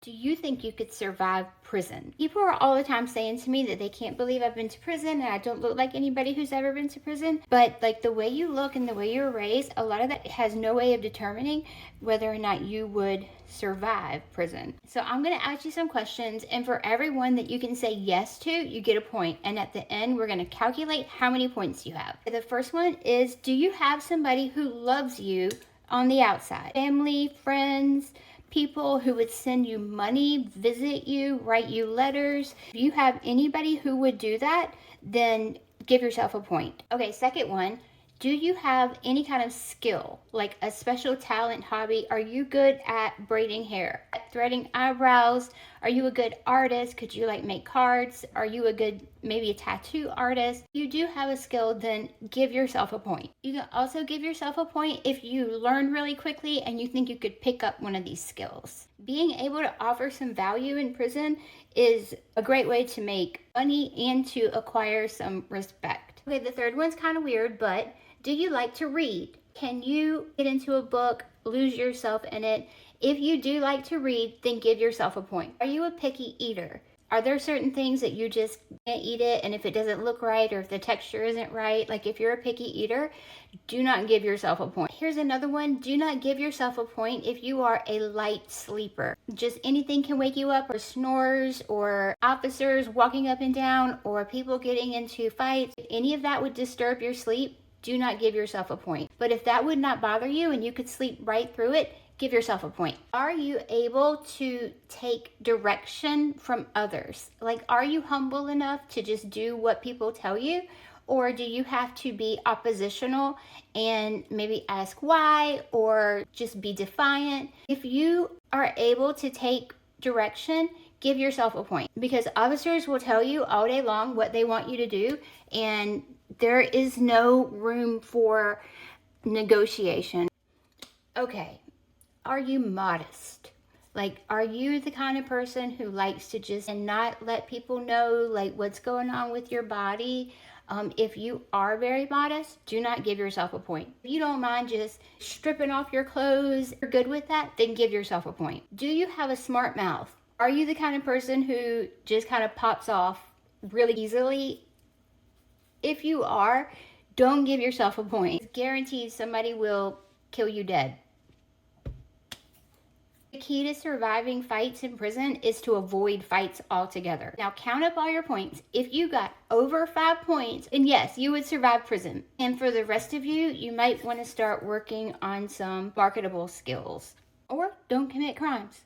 Do you think you could survive prison? People are all the time saying to me that they can't believe I've been to prison and I don't look like anybody who's ever been to prison. But like the way you look and the way you were raised, a lot of that has no way of determining whether or not you would survive prison. So I'm going to ask you some questions, and for every one that you can say yes to, you get a point. And at the end, we're going to calculate how many points you have. The first one is, do you have somebody who loves you on the outside? Family, friends, people who would send you money, visit you, write you letters. If you have anybody who would do that, then give yourself a point. Okay, second one. Do you have any kind of skill, like a special talent, hobby? Are you good at braiding hair, at threading eyebrows? Are you a good artist? Could you like make cards? Are you a good, maybe a tattoo artist? If you do have a skill, then give yourself a point. You can also give yourself a point if you learn really quickly and you think you could pick up one of these skills. Being able to offer some value in prison is a great way to make money and to acquire some respect. Okay, the third one's kind of weird, but do you like to read? Can you get into a book, lose yourself in it? If you do like to read, then give yourself a point. Are you a picky eater? Are there certain things that you just can't eat it, and if it doesn't look right or if the texture isn't right, like if you're a picky eater, do not give yourself a point. Here's another one. Do not give yourself a point if you are a light sleeper. Just anything can wake you up, or snores, or officers walking up and down, or people getting into fights. If any of that would disturb your sleep, do not give yourself a point. But if that would not bother you and you could sleep right through it, give yourself a point. Are you able to take direction from others? Like, are you humble enough to just do what people tell you? Or do you have to be oppositional and maybe ask why, or just be defiant? If you are able to take direction, give yourself a point, because officers will tell you all day long what they want you to do, and there is no room for negotiation. Okay, are you modest? Like, are you the kind of person who likes to just and not let people know like what's going on with your body? If you are very modest, do not give yourself a point. If you don't mind just stripping off your clothes, you're good with that, then give yourself a point. Do you have a smart mouth? Are you the kind of person who just kind of pops off really easily? If you are, don't give yourself a point. It's guaranteed somebody will kill you dead. The key to surviving fights in prison is to avoid fights altogether. Now count up all your points. If you got over 5 points, then yes, you would survive prison. And for the rest of you, you might want to start working on some marketable skills. Or don't commit crimes.